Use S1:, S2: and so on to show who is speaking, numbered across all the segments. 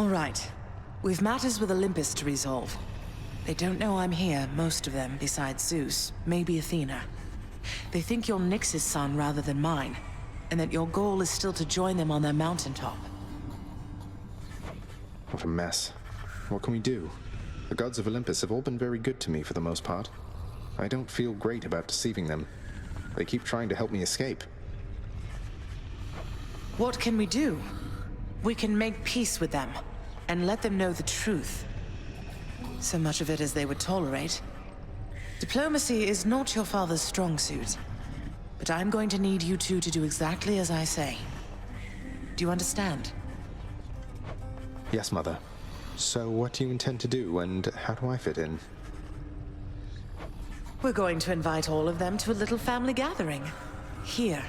S1: All right. We've matters with Olympus to resolve. They don't know I'm here, most of them, besides Zeus, maybe Athena. They think you're Nyx's son rather than mine, and that your goal is still to join them on their mountaintop.
S2: What a mess. What can we do? The gods of Olympus have all been very good to me for the most part. I don't feel great about deceiving them. They keep trying to help me escape.
S1: What can we do? We can make peace with them, and let them know the truth. So much of it as they would tolerate. Diplomacy is not your father's strong suit, but I'm going to need you two to do exactly as I say. Do you understand?
S2: Yes, Mother. So what do you intend to do, and how do I fit in?
S1: We're going to invite all of them to a little family gathering. Here.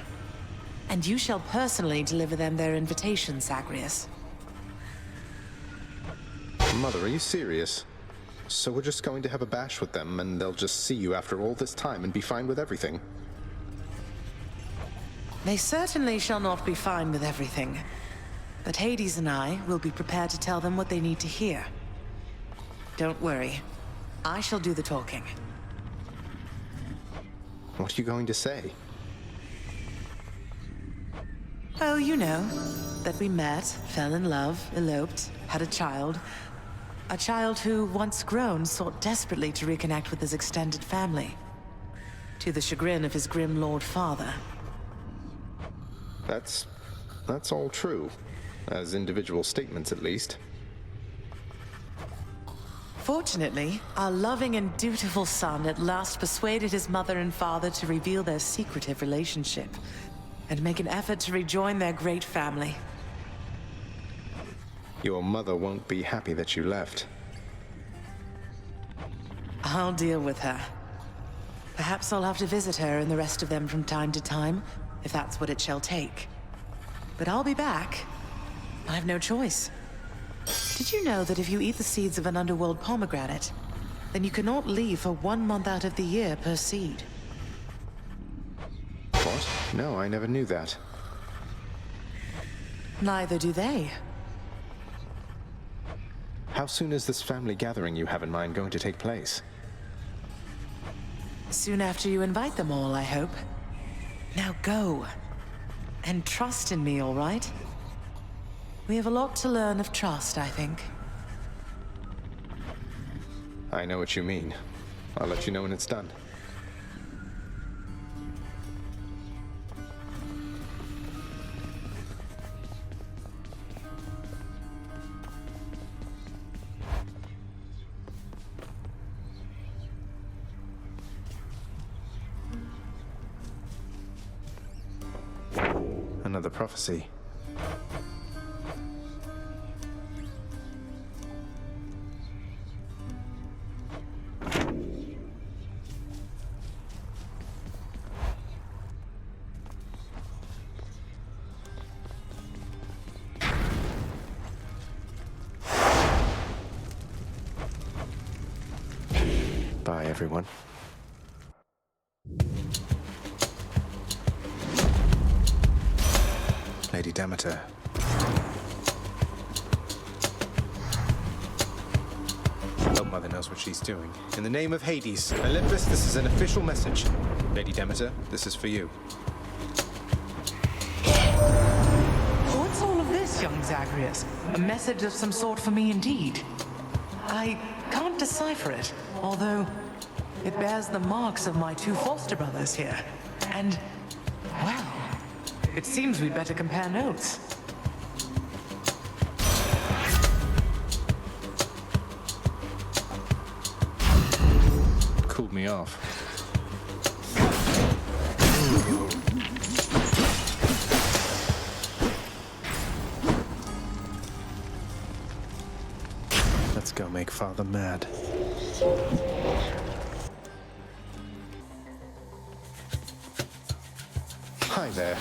S1: And you shall personally deliver them their invitation, Zagreus.
S2: Mother, are you serious? So we're just going to have a bash with them, and they'll just see you after all this time and be fine with everything?
S1: They certainly shall not be fine with everything. But Hades and I will be prepared to tell them what they need to hear. Don't worry. I shall do the talking.
S2: What are you going to say?
S1: Oh, you know. That we met, fell in love, eloped, had a child. A child who, once grown, sought desperately to reconnect with his extended family. To the chagrin of his grim lord father.
S2: That's all true. As individual statements, at least.
S1: Fortunately, our loving and dutiful son at last persuaded his mother and father to reveal their secretive relationship, and make an effort to rejoin their great family.
S2: Your mother won't be happy that you left.
S1: I'll deal with her. Perhaps I'll have to visit her and the rest of them from time to time, if that's what it shall take. But I'll be back. I have no choice. Did you know that if you eat the seeds of an underworld pomegranate, then you cannot leave for 1 month out of the year per seed?
S2: What? No, I never knew that.
S1: Neither do they.
S2: How soon is this family gathering you have in mind going to take place?
S1: Soon after you invite them all, I hope. Now go. And trust in me, all right? We have a lot to learn of trust, I think.
S2: I know what you mean. I'll let you know when it's done. Another prophecy. Bye, everyone. Lady Demeter. Oh, Mother knows what she's doing. In the name of Hades, Olympus, this is an official message. Lady Demeter, this is for you.
S1: What's all of this, young Zagreus? A message of some sort for me indeed. I can't decipher it, although it bears the marks of my 2 foster brothers here. And, well, it seems we'd better compare notes.
S2: Cooled me off. Let's go make Father mad. Hi there.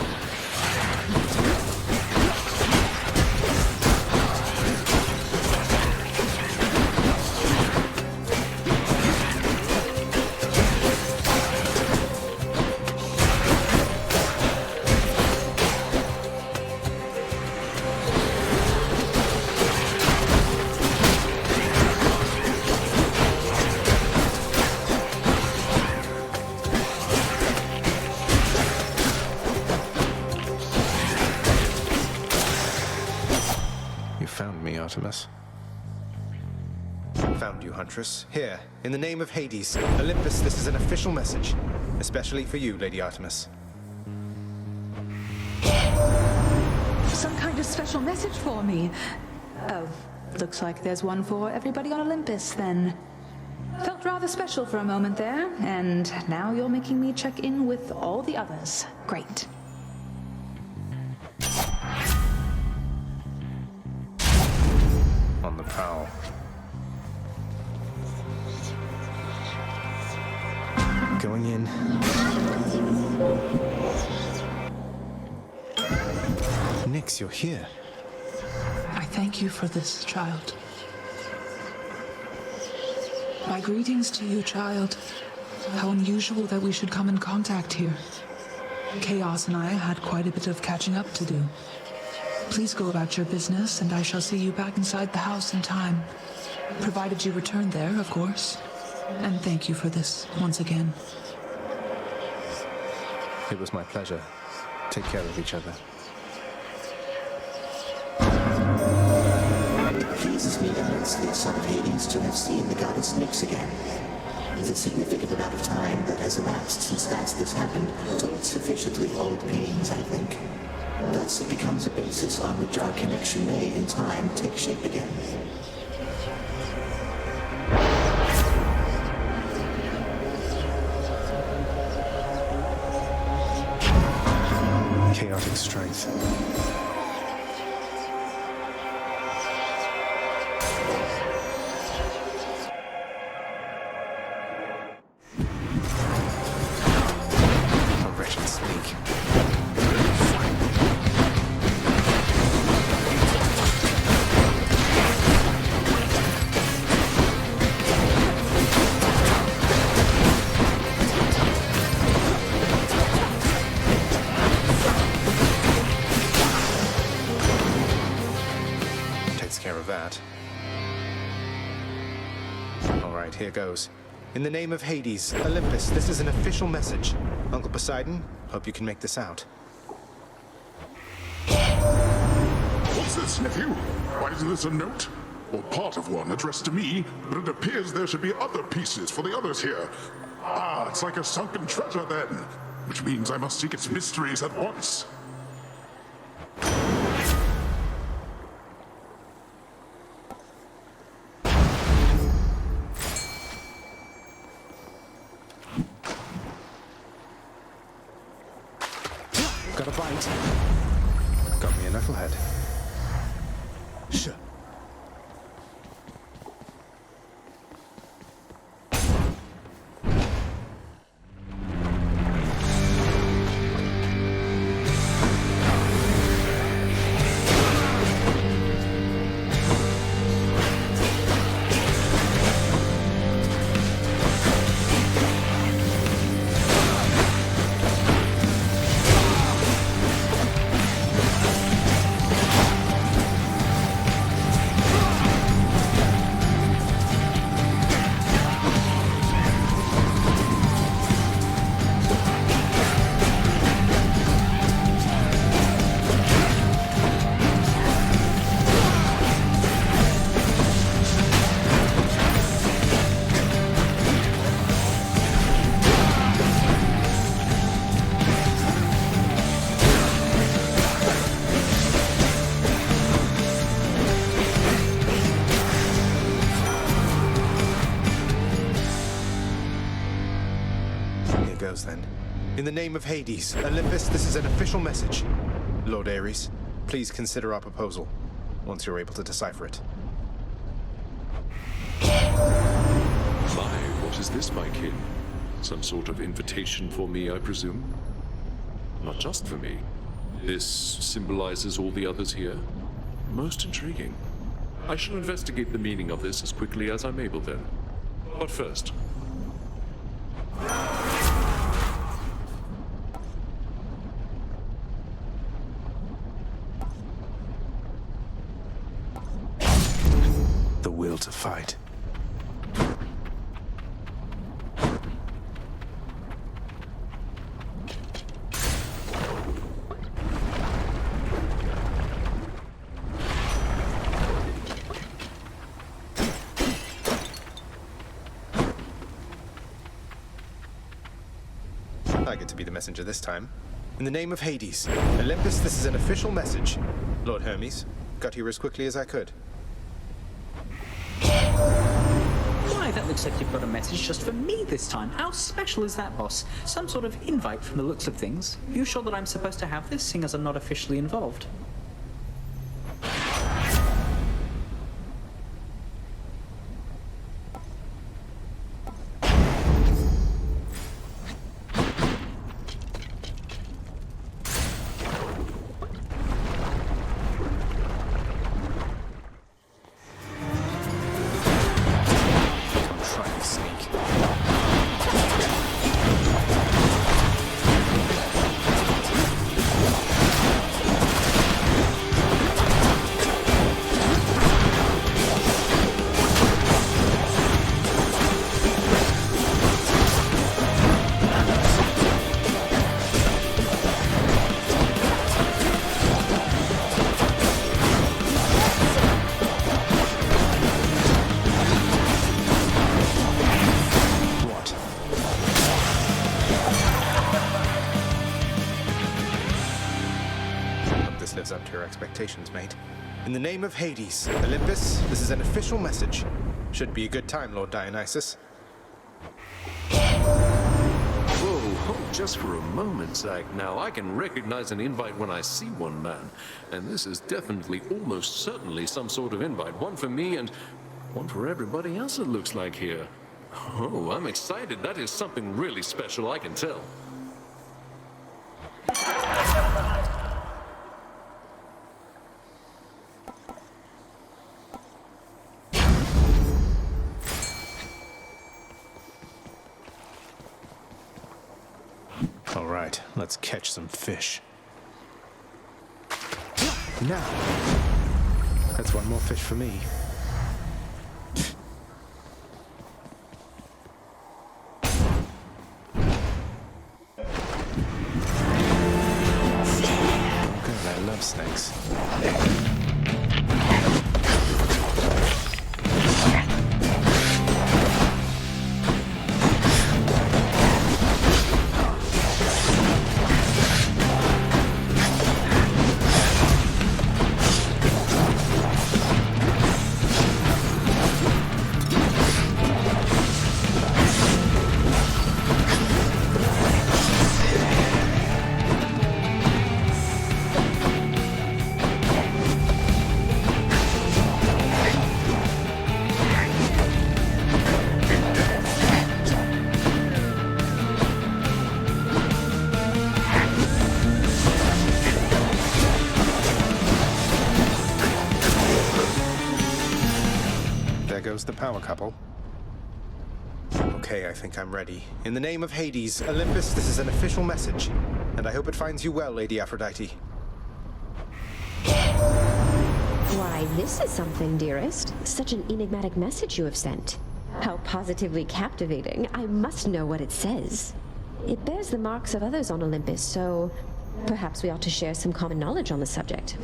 S2: Artemis. Found you, Huntress. Here, in the name of Hades, Olympus, this is an official message. Especially for you, Lady Artemis.
S3: Some kind of special message for me. Oh, looks like there's one for everybody on Olympus, then. Felt rather special for a moment there, and now you're making me check in with all the others. Great.
S2: On the prowl. Going in. Nyx, you're here.
S4: I thank you for this, child. My greetings to you, child. How unusual that we should come in contact here. Chaos and I had quite a bit of catching up to do. Please go about your business, and I shall see you back inside the house in time. Provided you return there, of course. And thank you for this, once again.
S2: It was my pleasure. Take care of each other.
S5: It pleases me immensely, son of Hades, to have seen the goddess Nyx again. The significant amount of time that has elapsed since last this happened told sufficiently old pains, I think. Thus it becomes a basis on which our connection may, in time, take shape again.
S2: Chaotic strength. A wretched snake. Care of that. All right, here goes. In the name of Hades, Olympus, this is an official message. Uncle Poseidon, hope you can make this out.
S6: What's this, nephew? Why isn't this a note? Or part of one addressed to me, but it appears there should be other pieces for the others here. Ah, it's like a sunken treasure then, which means I must seek its mysteries at once.
S2: Got a bite. Got me a knucklehead. Sure. Then. In the name of Hades, Olympus, this is an official message. Lord Ares, please consider our proposal, once you're able to decipher it.
S7: My, what is this, my kin? Some sort of invitation for me, I presume? Not just for me. This symbolizes all the others here? Most intriguing. I shall investigate the meaning of this as quickly as I'm able then. But first...
S2: The will to fight. I get to be the messenger this time. In the name of Hades, Olympus, this is an official message. Lord Hermes, got here as quickly as I could.
S8: Why, that looks like you've got a message just for me this time. How special is that, boss? Some sort of invite from the looks of things. You sure that I'm supposed to have this, seeing as I'm not officially involved?
S2: Lives up to your expectations, mate. In the name of Hades, Olympus, this is an official message. Should be a good time, Lord Dionysus.
S7: Whoa, just for a moment, Zach. Now, I can recognize an invite when I see one, man. And this is definitely, almost certainly, some sort of invite. One for me and one for everybody else, it looks like here. Oh, I'm excited. That is something really special, I can tell.
S2: All right, let's catch some fish. Now, that's one more fish for me. Oh, good, I love snakes. Goes the power couple. Okay, I think I'm ready. In the name of Hades, Olympus, this is an official message, and I hope it finds you well, Lady Aphrodite.
S9: Why, this is something, dearest. Such an enigmatic message you have sent. How positively captivating. I must know what it says. It bears the marks of others on Olympus, so perhaps we ought to share some common knowledge on the subject,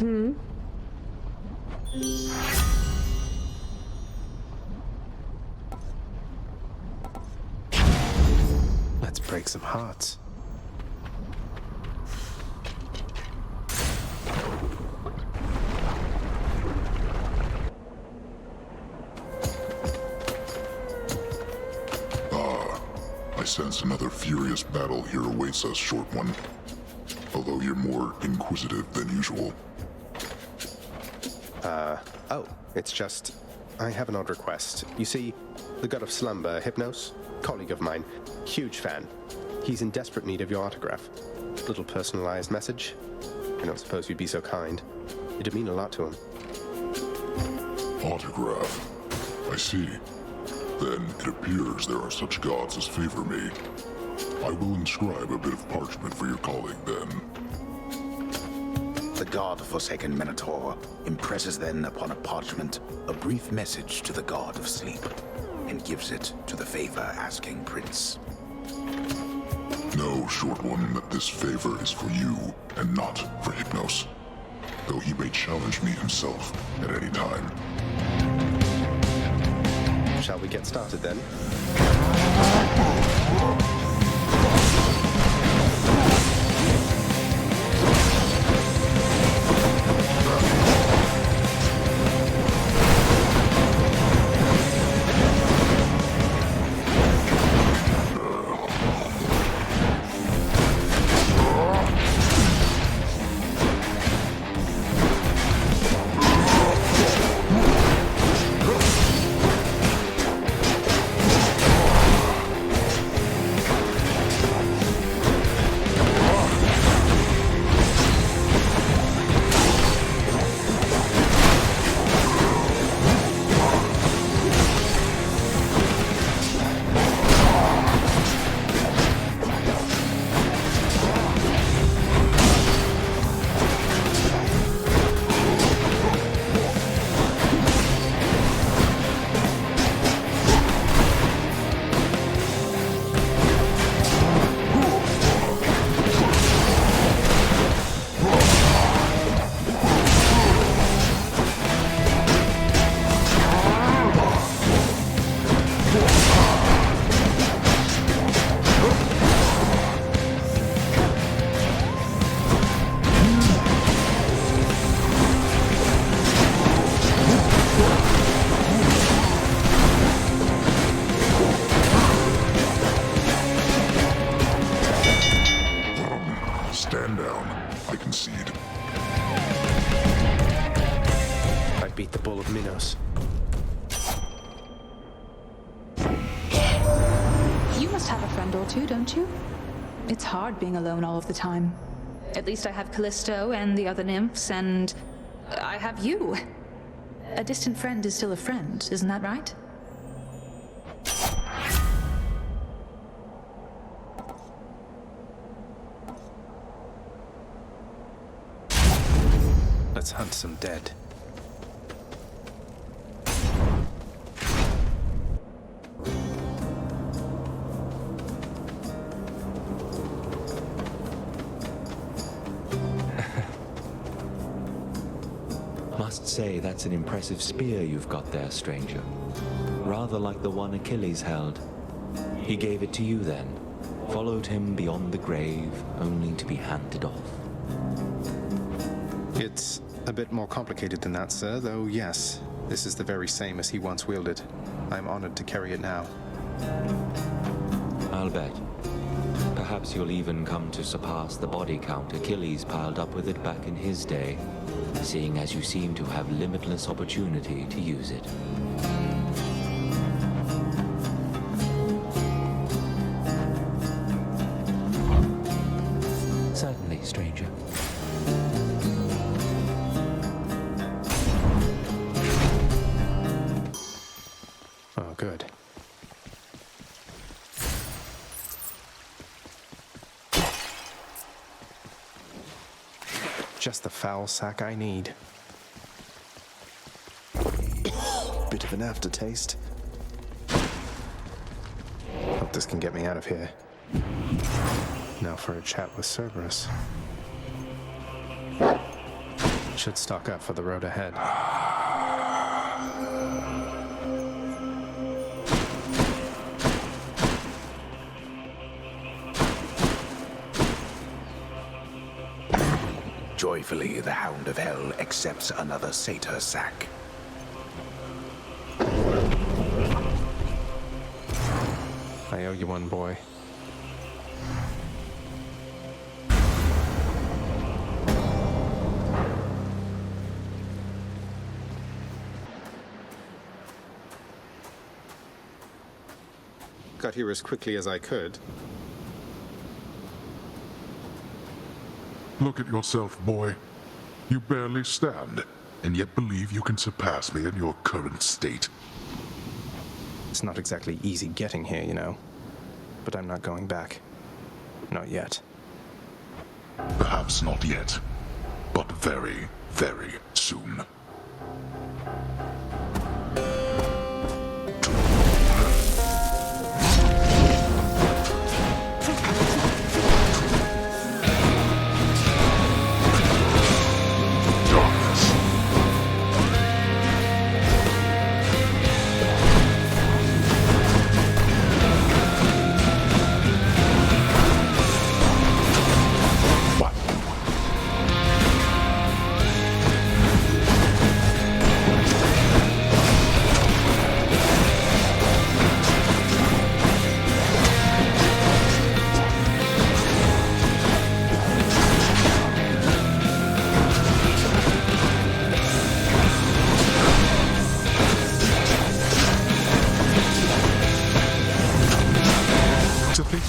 S2: Let's break some hearts.
S6: I sense another furious battle here awaits us, short one. Although you're more inquisitive than usual.
S2: Oh, it's just... I have an odd request. You see, the god of slumber, Hypnos, colleague of mine, huge fan. He's in desperate need of your autograph. Little personalized message. I don't suppose you'd be so kind. It'd mean a lot to him.
S6: Autograph. I see. Then it appears there are such gods as favor me. I will inscribe a bit of parchment for your colleague then.
S10: The god-forsaken Minotaur impresses then upon a parchment a brief message to the god of sleep, and gives it to the favor-asking prince.
S6: Know, short one, that this favor is for you, and not for Hypnos. Though he may challenge me himself at any time.
S2: Shall we get started then?
S6: succeed.
S2: I beat the Bull of Minos.
S3: You must have a friend or two, don't you? It's hard being alone all of the time. At least I have Callisto and the other nymphs, and I have you. A distant friend is still a friend, isn't that right?
S2: Let's hunt some dead.
S11: Must say that's an impressive spear you've got there, stranger. Rather like the one Achilles held. He gave it to you then, followed him beyond the grave, only to be handed off.
S2: It's a bit more complicated than that, sir, though yes, this is the very same as he once wielded. I'm honored to carry it now.
S11: I'll bet. Perhaps you'll even come to surpass the body count Achilles piled up with it back in his day, seeing as you seem to have limitless opportunity to use it. Certainly, stranger.
S2: Oh, good. Just the foul sack I need. Bit of an aftertaste. Hope this can get me out of here. Now for a chat with Cerberus. Should stock up for the road ahead.
S10: Joyfully, the Hound of Hell accepts another satyr sack.
S2: I owe you one, boy. Got here as quickly as I could.
S6: Look at yourself, boy. You barely stand, and yet believe you can surpass me in your current state.
S2: It's not exactly easy getting here, you know. But I'm not going back. Not yet.
S6: Perhaps not yet, but very, very soon.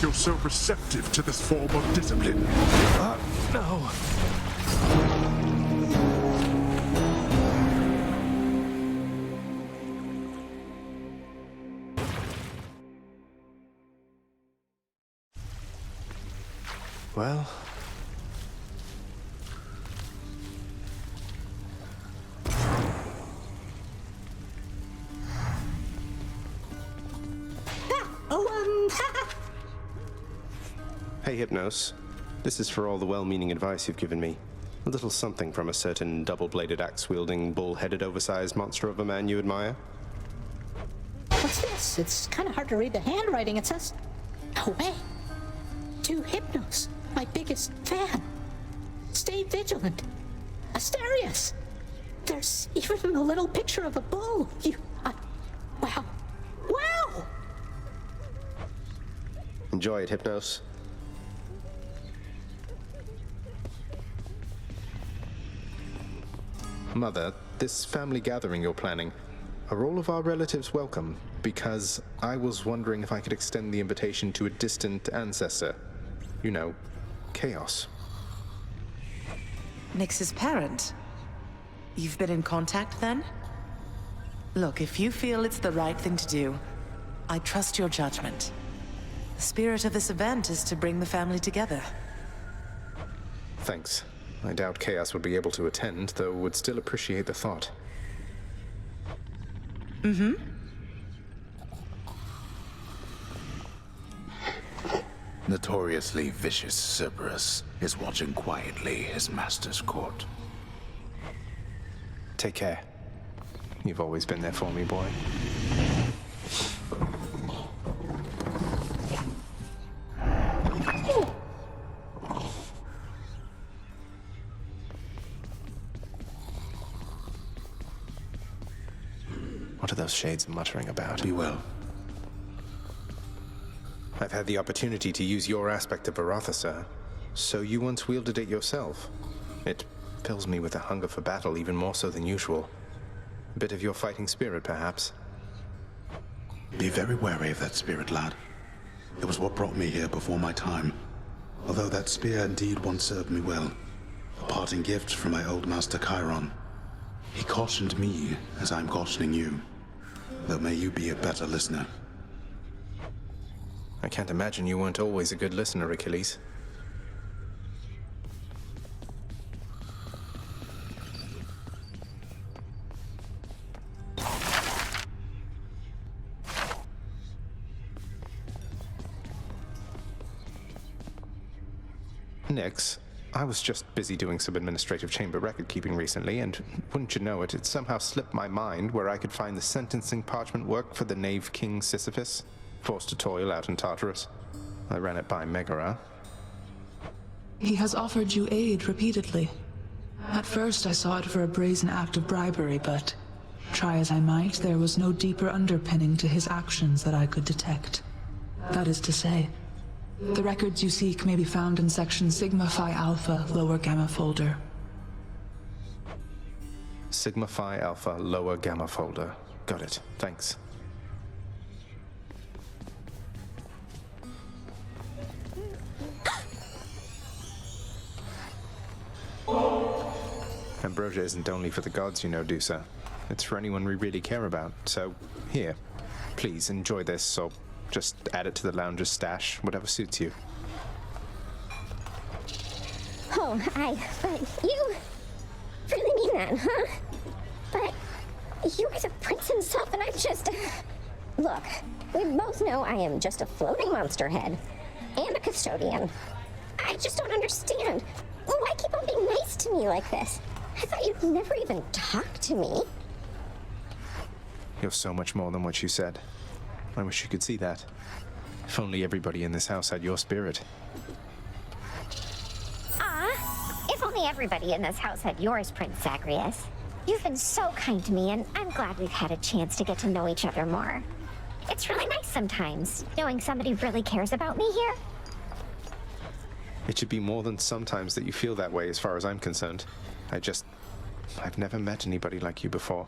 S6: You're so receptive to this form of discipline.
S2: No. Well... Hey, Hypnos. This is for all the well-meaning advice you've given me. A little something from a certain double-bladed axe-wielding, bull-headed, oversized monster of a man you admire.
S12: What's this? It's kind of hard to read the handwriting. It says, "No way. To Hypnos, my biggest fan. Stay vigilant. Asterius. There's even a little picture of a bull. Wow. Wow!
S2: Enjoy it, Hypnos. Mother, this family gathering you're planning, are all of our relatives welcome? Because I was wondering if I could extend the invitation to a distant ancestor. You know, Chaos.
S1: Nyx's parent? You've been in contact then? Look, if you feel it's the right thing to do, I trust your judgment. The spirit of this event is to bring the family together.
S2: Thanks. I doubt Chaos would be able to attend, though would still appreciate the thought.
S3: Mm-hmm.
S10: Notoriously vicious Cerberus is watching quietly his master's court.
S2: Take care. You've always been there for me, boy. What are those shades muttering about?
S10: Be well.
S2: I've had the opportunity to use your aspect of Varatha, sir. So you once wielded it yourself. It fills me with a hunger for battle even more so than usual. A bit of your fighting spirit, perhaps.
S13: Be very wary of that spirit, lad. It was what brought me here before my time. Although that spear indeed once served me well. A parting gift from my old master Chiron. He cautioned me as I'm cautioning you. Though may you be a better listener.
S2: I can't imagine you weren't always a good listener, Achilles. Nyx, I was just busy doing some administrative chamber record-keeping recently, and wouldn't you know it, it somehow slipped my mind where I could find the sentencing parchment work for the knave king Sisyphus, forced to toil out in Tartarus. I ran it by Megara.
S4: He has offered you aid repeatedly. At first I saw it for a brazen act of bribery, but try as I might, there was no deeper underpinning to his actions that I could detect. That is to say, the records you seek may be found in section Sigma Phi Alpha, lower gamma folder.
S2: Sigma Phi Alpha, lower gamma folder. Got it. Thanks. Ambrosia isn't only for the gods, you know, Dusa. It's for anyone we really care about. So, here. Please, enjoy this, or just add it to the lounger's stash, whatever suits you.
S9: Oh, but you really mean that, huh? But you are the prince himself, and I'm just... Look, we both know I am just a floating monster head, and a custodian. I just don't understand. Why keep on being nice to me like this? I thought you'd never even talk to me.
S2: You're so much more than what you said. I wish you could see that. If only everybody in this house had your spirit.
S9: If only everybody in this house had yours, Prince Zagreus. You've been so kind to me, and I'm glad we've had a chance to get to know each other more. It's really nice sometimes, knowing somebody really cares about me here.
S2: It should be more than sometimes that you feel that way as far as I'm concerned. I've never met anybody like you before.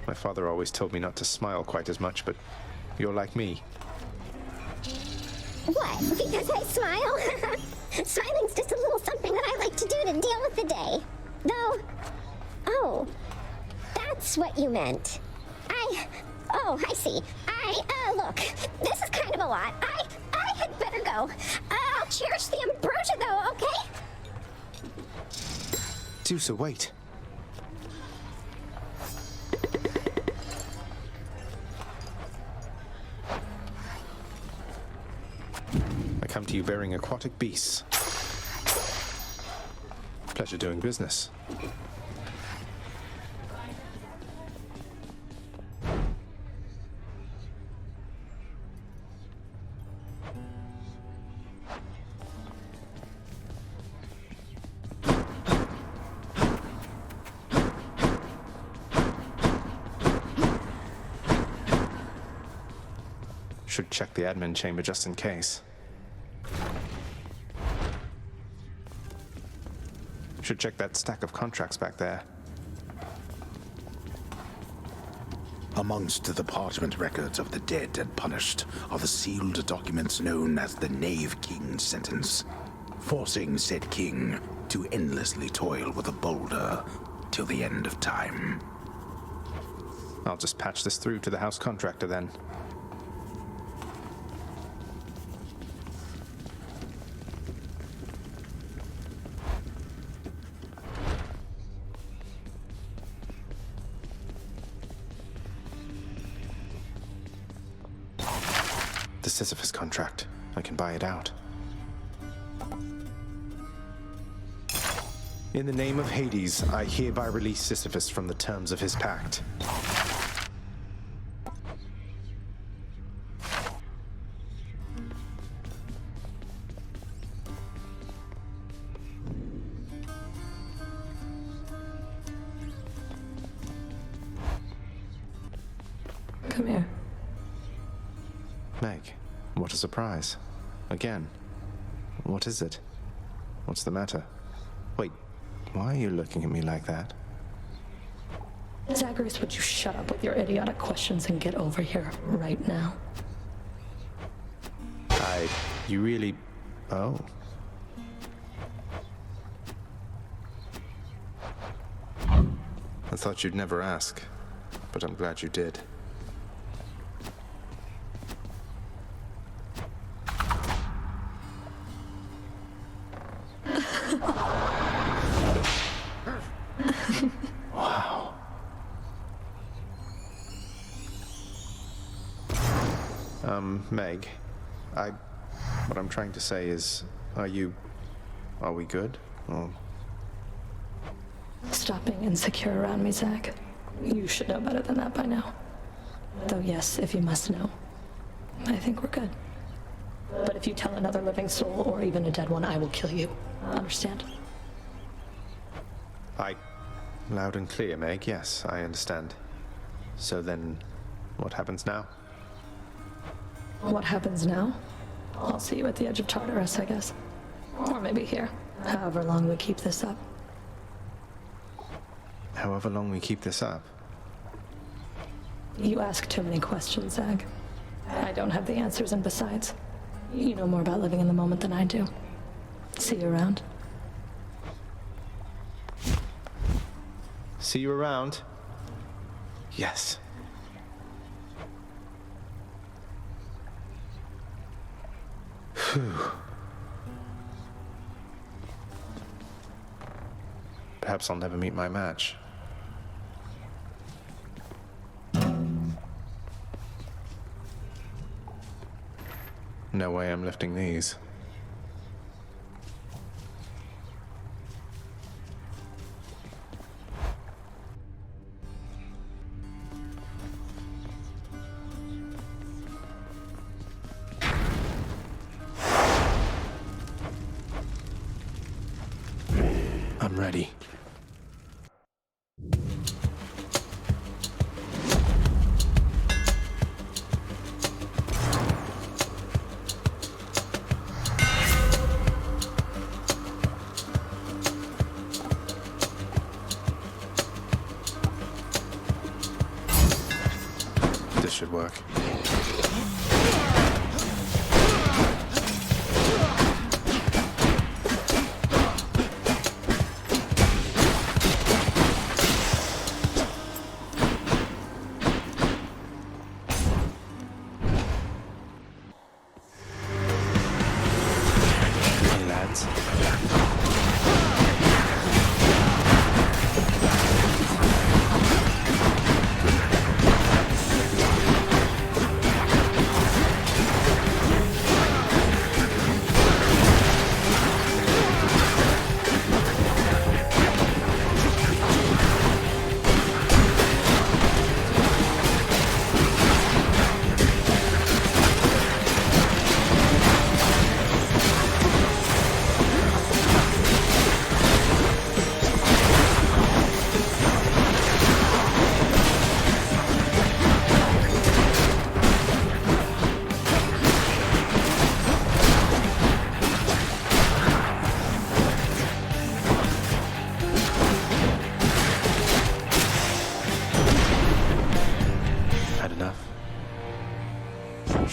S2: My father always told me not to smile quite as much, but you're like me.
S9: What? Because I smile? Smiling's just a little something that I like to do to deal with the day. Though, oh, that's what you meant. I see. Look, this is kind of a lot. I had better go. I'll cherish the ambrosia though, okay?
S2: Dusa, wait. I come to you bearing aquatic beasts. Pleasure doing business. Should check the admin chamber just in case. Should check that stack of contracts back there.
S10: Amongst the parchment records of the dead and punished are the sealed documents known as the Knave King's sentence, forcing said king to endlessly toil with a boulder till the end of time.
S2: I'll just patch this through to the house contractor then. The Sisyphus contract. I can buy it out. In the name of Hades, I hereby release Sisyphus from the terms of his pact.
S14: Come here.
S2: Meg, what a surprise. Again. What is it? What's the matter? Wait, why are you looking at me like that?
S14: Zagreus, would you shut up with your idiotic questions and get over here right now?
S2: You really... Oh. I thought you'd never ask, but I'm glad you did. Wow. Meg, what I'm trying to say is, are we good? Or...
S14: Stop being insecure around me, Zach. You should know better than that by now. Though yes, if you must know, I think we're good. But if you tell another living soul, or even a dead one, I will kill you. Understand?
S2: Loud and clear, Meg, yes, I understand. So then, what happens now?
S14: What happens now? I'll see you at the edge of Tartarus, I guess. Or maybe here, however long we keep this up.
S2: However long we keep this up?
S14: You ask too many questions, Zag. I don't have the answers, and besides, you know more about living in the moment than I do. See you around.
S2: See you around? Yes. Phew. Perhaps I'll never meet my match. No way I'm lifting these. I'm ready. This should work.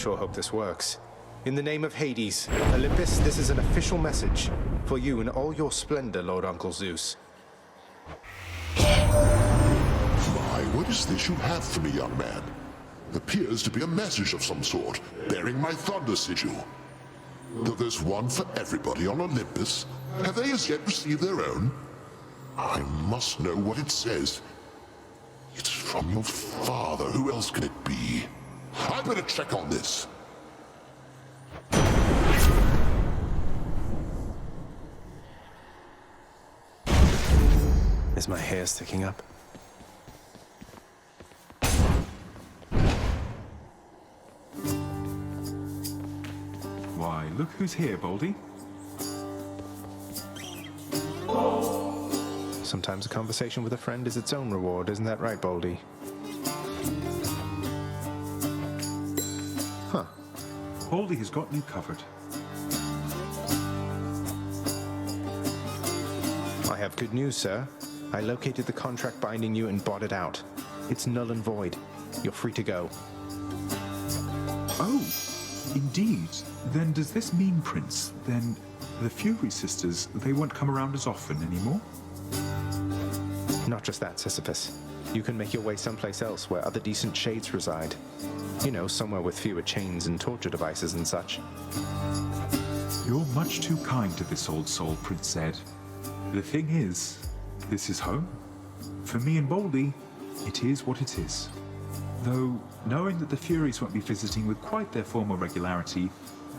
S2: sure hope this works. In the name of Hades, Olympus, this is an official message for you in all your splendor, Lord Uncle Zeus.
S6: My, what is this you have for me, young man? Appears to be a message of some sort, bearing my thunder sigil. Though there's one for everybody on Olympus, have they as yet received their own? I must know what it says. It's from your father. Who else can it be? I better check on this.
S2: Is my hair sticking up?
S15: Why, look who's here, Baldy.
S2: Sometimes a conversation with a friend is its own reward, isn't that right, Baldy? Huh.
S15: Baldy has got you covered.
S2: I have good news, sir. I located the contract binding you and bought it out. It's null and void. You're free to go.
S15: Oh, indeed. Then does this mean, Prince, then the Fury sisters, they won't come around as often anymore?
S2: Not just that, Sisyphus. You can make your way someplace else where other decent shades reside. You know, somewhere with fewer chains and torture devices and such.
S15: You're much too kind to this old soul, Prince Zed. The thing is, this is home. For me and Baldy, it is what it is. Though, knowing that the Furies won't be visiting with quite their former regularity,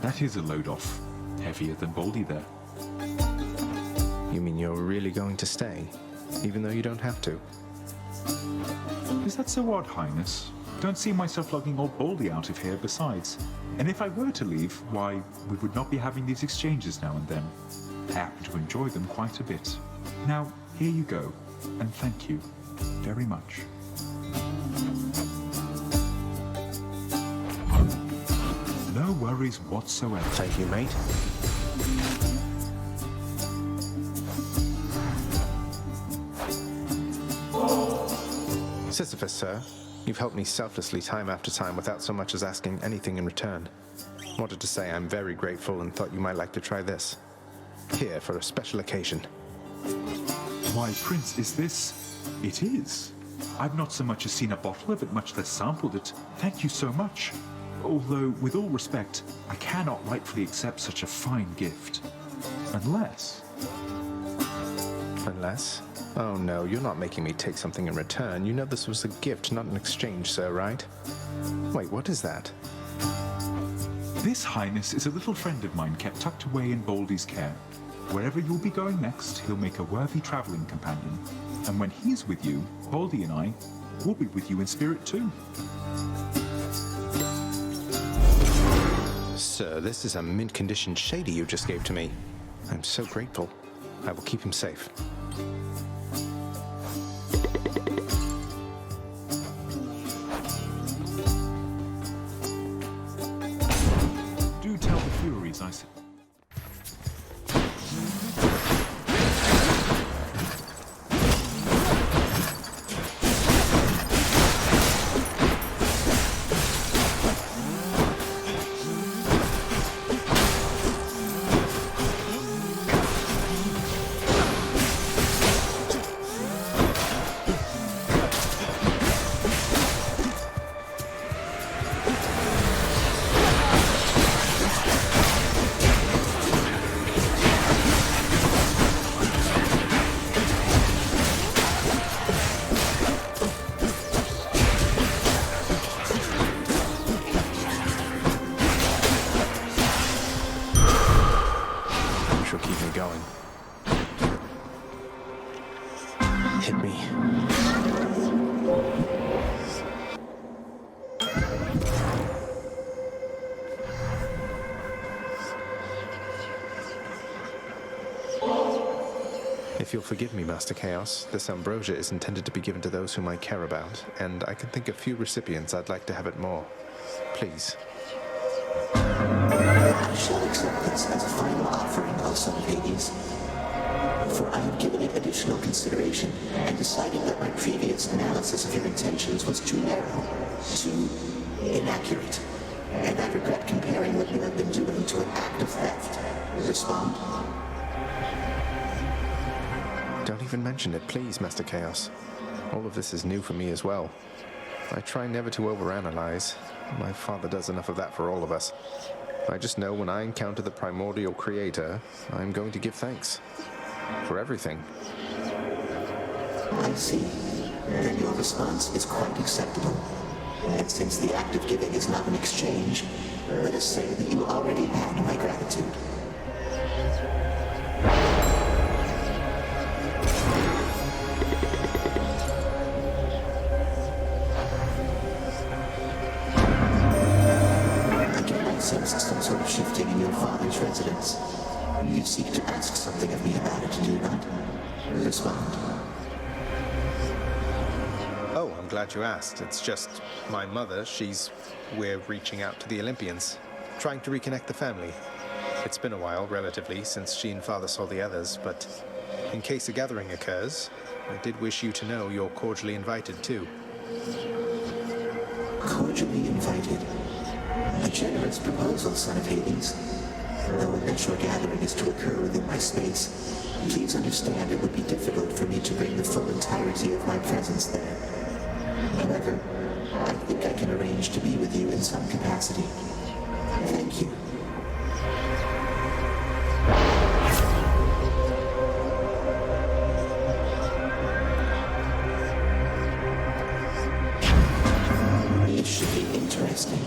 S15: that is a load off. Heavier than Baldy there.
S2: You mean you're really going to stay? Even though you don't have to?
S15: Is that so odd, Highness? Don't see myself lugging old Baldy out of here besides. And if I were to leave, why, we would not be having these exchanges now and then. I happen to enjoy them quite a bit. Now, here you go, and thank you very much. No worries whatsoever.
S2: Thank you, mate. Sisyphus, sir. You've helped me selflessly time after time without so much as asking anything in return. Wanted to say I'm very grateful and thought you might like to try this. Here for a special occasion.
S15: Why, Prince, is this? It is. I've not so much as seen a bottle of it, much less sampled it. Thank you so much. Although, with all respect, I cannot rightfully accept such a fine gift. Unless...
S2: Unless? Oh no, you're not making me take something in return. You know this was a gift, not an exchange, sir, right? Wait, what is that?
S15: This, Highness, is a little friend of mine kept tucked away in Baldy's care. Wherever you'll be going next, he'll make a worthy traveling companion. And when he's with you, Baldy and I will be with you in spirit too.
S2: Sir, this is a mint-condition shady you just gave to me. I'm so grateful. I will keep him safe.
S15: Do tell the Furies I said.
S2: Hit me. If you'll forgive me, Master Chaos, this ambrosia is intended to be given to those whom I care about, and I can think of few recipients I'd like to have it more. Please.
S5: I shall accept this as a final offering, O son of Hades. For I have given it additional consideration and decided that my previous analysis of your intentions was too narrow, too inaccurate. And I regret comparing what you have been doing to an act of theft. Respond?
S2: Don't even mention it, please, Master Chaos. All of this is new for me as well. I try never to overanalyze. My father does enough of that for all of us. I just know when I encounter the primordial creator, I'm going to give thanks. For everything.
S5: I see. Then your response is quite acceptable. And since the act of giving is not an exchange, let us say that you already had my gratitude. Again, I sense some sort of shifting in your father's residence. You seek to ask something of me about it, do you not? Respond.
S2: Oh, I'm glad you asked. It's just my mother, we're reaching out to the Olympians, trying to reconnect the family. It's been a while, relatively, since she and father saw the others, but in case a gathering occurs, I did wish you to know you're cordially invited too.
S5: Cordially invited? A generous proposal, son of Hades. Though unless your gathering is to occur within my space, please understand it would be difficult for me to bring the full entirety of my presence there. However, I think I can arrange to be with you in some capacity. Thank you. It should be interesting.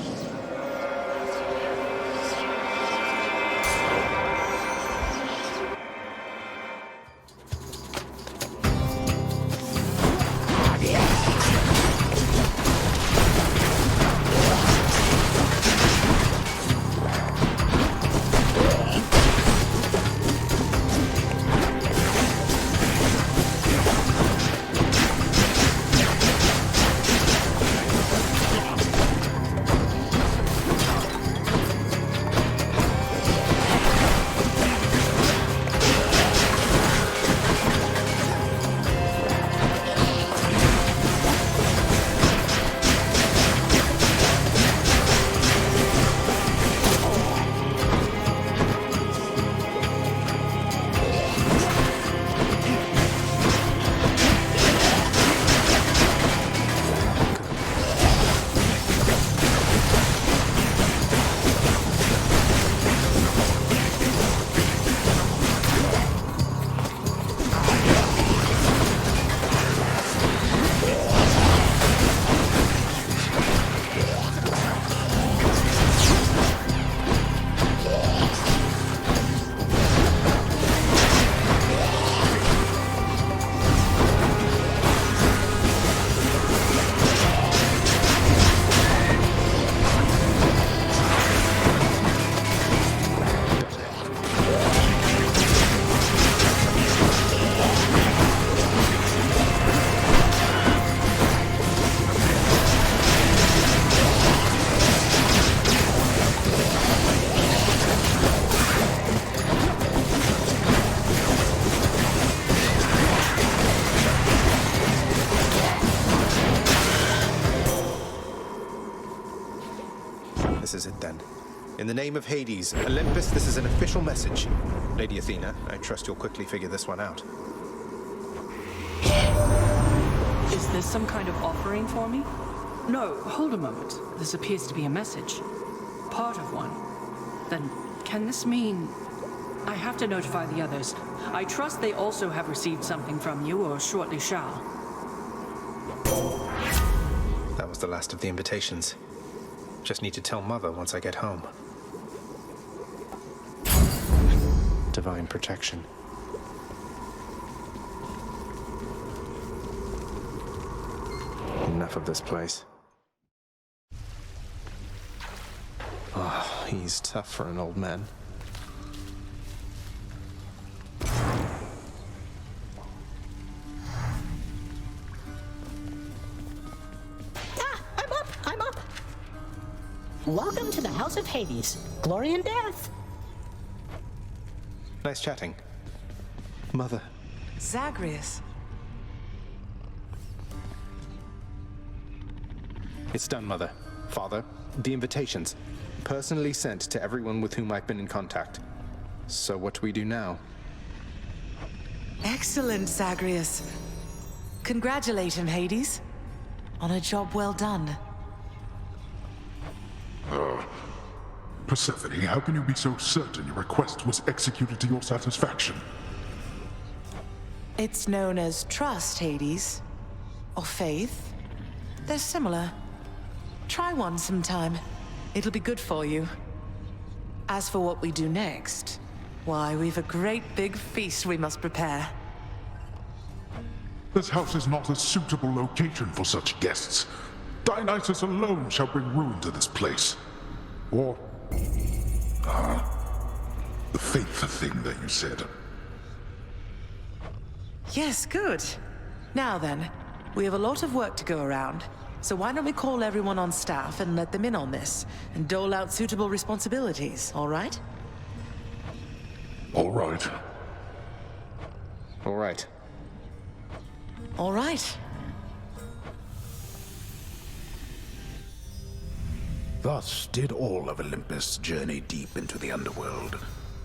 S2: This is it then. In the name of Hades, Olympus, this is an official message. Lady Athena, I trust you'll quickly figure this one out.
S16: Is this some kind of offering for me? No, hold a moment. This appears to be a message. Part of one. Then, can this mean... I have to notify the others. I trust they also have received something from you, or shortly shall.
S2: That was the last of the invitations. Just need to tell Mother once I get home. Divine protection. Enough of this place. Oh, he's tough for an old man.
S12: Welcome to the House of Hades. Glory and death.
S2: Nice chatting. Mother.
S1: Zagreus.
S2: It's done, Mother. Father, the invitations. Personally sent to everyone with whom I've been in contact. So what do we do now?
S1: Excellent, Zagreus. Congratulate him, Hades. On a job well done.
S6: Persephone, how can you be so certain your request was executed to your satisfaction?
S1: It's known as trust, Hades. Or faith. They're similar. Try one sometime. It'll be good for you. As for what we do next, why, we've a great big feast we must prepare.
S6: This house is not a suitable location for such guests. Dionysus alone shall bring ruin to this place. Or... the faith thing that you said.
S1: Yes, good. Now then, we have a lot of work to go around. So why don't we call everyone on staff and let them in on this, and dole out suitable responsibilities, all right?
S6: All right.
S2: All right.
S1: All right.
S10: Thus did all of Olympus journey deep into the underworld,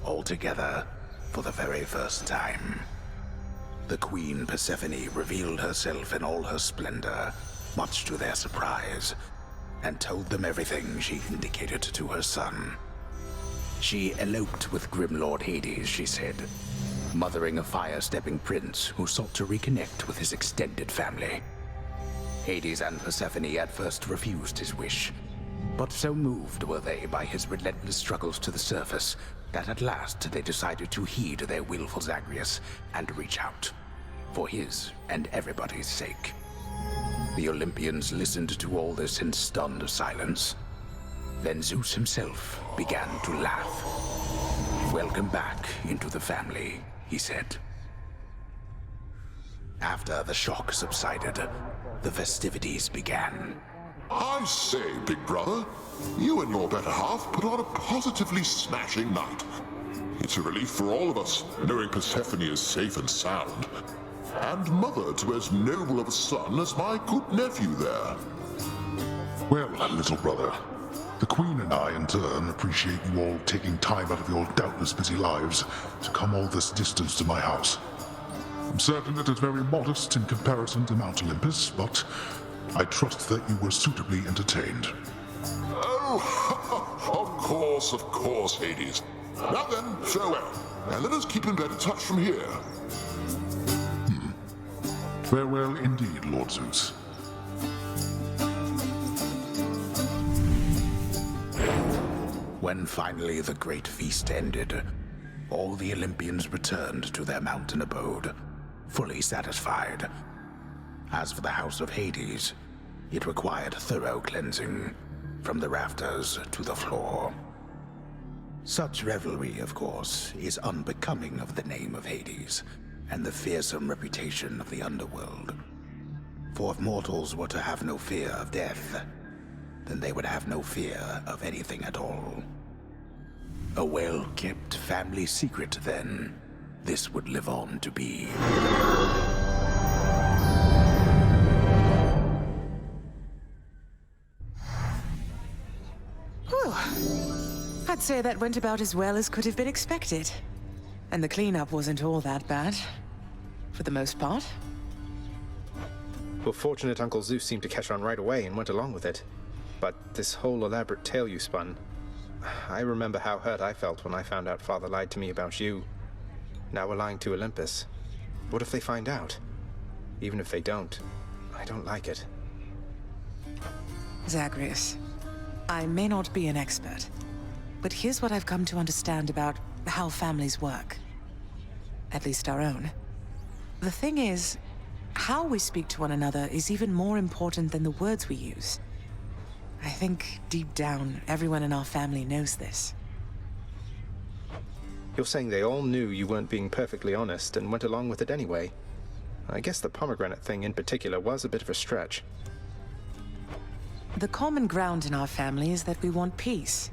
S10: all together for the very first time. The Queen Persephone revealed herself in all her splendor, much to their surprise, and told them everything she indicated to her son. She eloped with Grim Lord Hades, she said, mothering a fire-stepping prince who sought to reconnect with his extended family. Hades and Persephone at first refused his wish, but so moved were they by his relentless struggles to the surface that at last they decided to heed their willful Zagreus and reach out, for his and everybody's sake. The Olympians listened to all this in stunned silence. Then Zeus himself began to laugh. "Welcome back into the family," he said. After the shock subsided, the festivities began.
S6: I say, big brother, you and your better half put on a positively smashing night. It's a relief for all of us, knowing Persephone is safe and sound. And mother to as noble of a son as my good nephew there. Well, little brother, the Queen and I in turn appreciate you all taking time out of your doubtless busy lives to come all this distance to my house. I'm certain it is very modest in comparison to Mount Olympus, but I trust that you were suitably entertained. Oh, of course, Hades. Now then, farewell, and let us keep in better touch from here. Farewell indeed, Lord Zeus.
S10: When finally the great feast ended, all the Olympians returned to their mountain abode, fully satisfied. As for the house of Hades, it required thorough cleansing, from the rafters to the floor. Such revelry, of course, is unbecoming of the name of Hades, and the fearsome reputation of the underworld. For if mortals were to have no fear of death, then they would have no fear of anything at all. A well-kept family secret, then, this would live on to be.
S1: Whew. I'd say that went about as well as could have been expected. And the cleanup wasn't all that bad. For the most part.
S2: Well, fortunate Uncle Zeus seemed to catch on right away and went along with it. But this whole elaborate tale you spun... I remember how hurt I felt when I found out Father lied to me about you. Now we're lying to Olympus. What if they find out? Even if they don't, I don't like it.
S1: Zagreus, I may not be an expert, but here's what I've come to understand about how families work. At least our own. The thing is, how we speak to one another is even more important than the words we use. I think, deep down, everyone in our family knows this.
S2: You're saying they all knew you weren't being perfectly honest and went along with it anyway. I guess the pomegranate thing in particular was a bit of a stretch.
S1: The common ground in our family is that we want peace.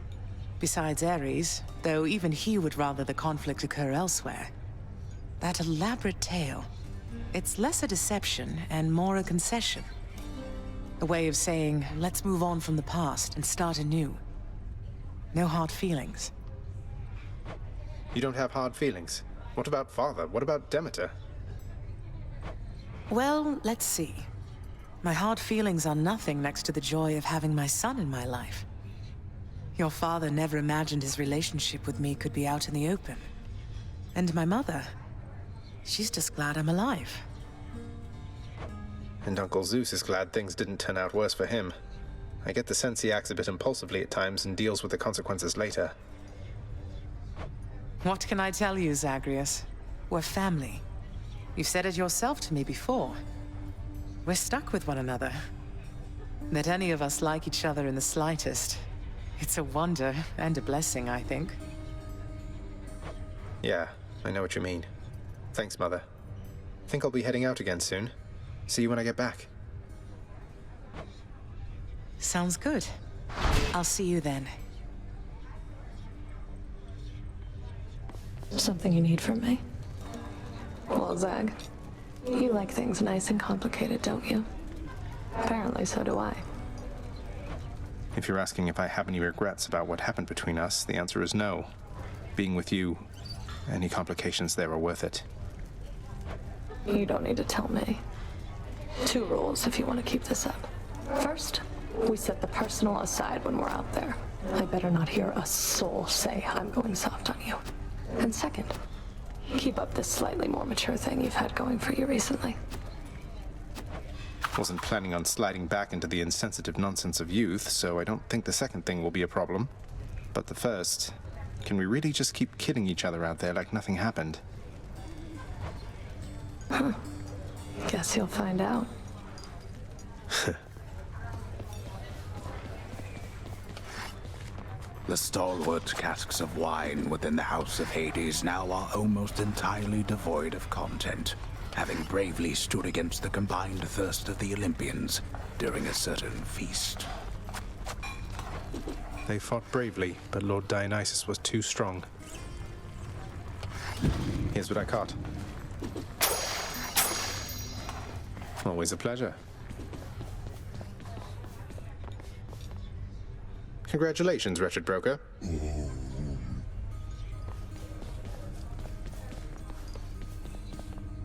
S1: Besides Ares, though even he would rather the conflict occur elsewhere. That elaborate tale, it's less a deception and more a concession. A way of saying, let's move on from the past and start anew. No hard feelings.
S2: You don't have hard feelings? What about Father? What about Demeter?
S1: Well, let's see. My hard feelings are nothing next to the joy of having my son in my life. Your father never imagined his relationship with me could be out in the open. And my mother, she's just glad I'm alive.
S2: And Uncle Zeus is glad things didn't turn out worse for him. I get the sense he acts a bit impulsively at times and deals with the consequences later.
S1: What can I tell you, Zagreus? We're family. You've said it yourself to me before. We're stuck with one another. That any of us like each other in the slightest. It's a wonder and a blessing, I think.
S2: Yeah, I know what you mean. Thanks, Mother. Think I'll be heading out again soon. See you when I get back.
S1: Sounds good. I'll see you then.
S14: Something you need from me? Well, Zag, you like things nice and complicated, don't you? Apparently, so do I.
S2: If you're asking if I have any regrets about what happened between us, the answer is no. Being with you, any complications there are worth it.
S14: You don't need to tell me. 2 rules if you want to keep this up. First, we set the personal aside when we're out there. I better not hear a soul say I'm going soft on you. And second, keep up this slightly more mature thing you've had going for you recently.
S2: Wasn't planning on sliding back into the insensitive nonsense of youth, so I don't think the second thing will be a problem. But the first, can we really just keep kidding each other out there like nothing happened?
S14: Huh. Guess you'll find out.
S10: The stalwart casks of wine within the House of Hades now are almost entirely devoid of content, having bravely stood against the combined thirst of the Olympians during a certain feast.
S2: They fought bravely, but Lord Dionysus was too strong. Here's what I caught. Always a pleasure. Congratulations, wretched broker.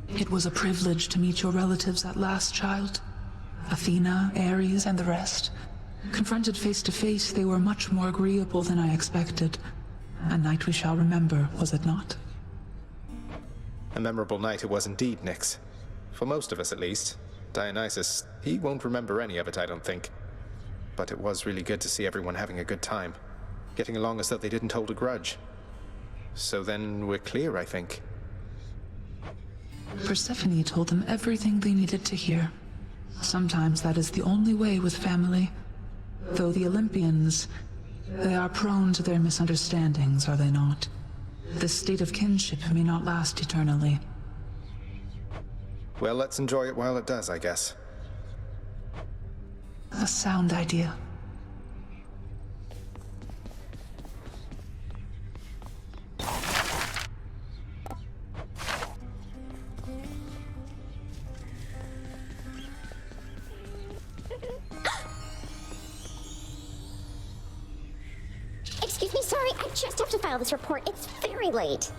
S4: It was a privilege to meet your relatives at last, child. Athena, Ares, and the rest. Confronted face to face, they were much more agreeable than I expected. A night we shall remember, was it not?
S2: A memorable night it was indeed, Nyx. For most of us, at least. Dionysus, he won't remember any of it, I don't think. But it was really good to see everyone having a good time. Getting along as though they didn't hold a grudge. So then we're clear, I think.
S4: Persephone told them everything they needed to hear. Sometimes that is the only way with family. Though the Olympians, they are prone to their misunderstandings, are they not? This state of kinship may not last eternally.
S2: Well, let's enjoy it while it does, I guess.
S4: A sound idea.
S9: Excuse me, sorry, I just have to file this report. It's very late.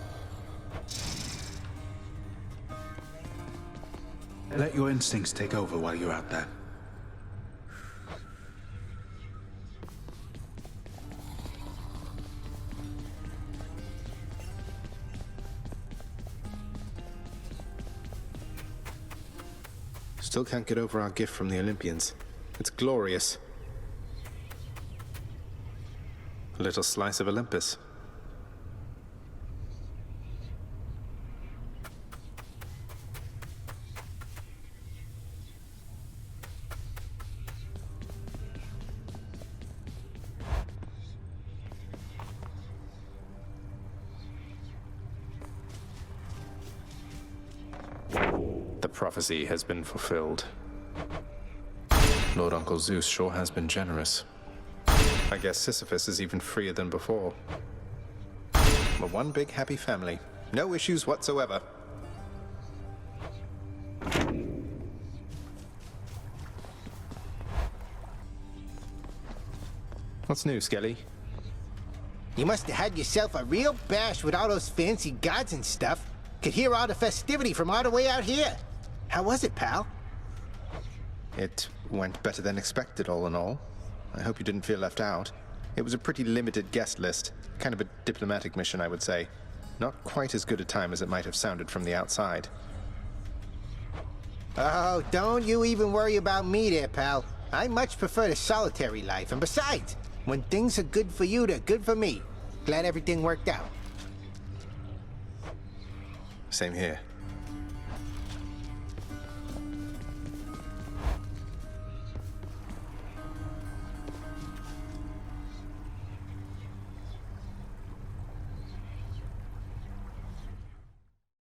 S13: Let your instincts take over while you're out there.
S2: Still can't get over our gift from the Olympians. It's glorious. A little slice of Olympus. The prophecy has been fulfilled. Lord Uncle Zeus sure has been generous. I guess Sisyphus is even freer than before. We're one big happy family. No issues whatsoever. What's new, Skelly?
S17: You must have had yourself a real bash with all those fancy gods and stuff. Could hear all the festivity from all the way out here. How was it, pal?
S2: It went better than expected, all in all. I hope you didn't feel left out. It was a pretty limited guest list. Kind of a diplomatic mission, I would say. Not quite as good a time as it might have sounded from the outside.
S17: Oh, don't you even worry about me there, pal. I much prefer the solitary life, and besides, when things are good for you, they're good for me. Glad everything worked out.
S2: Same here.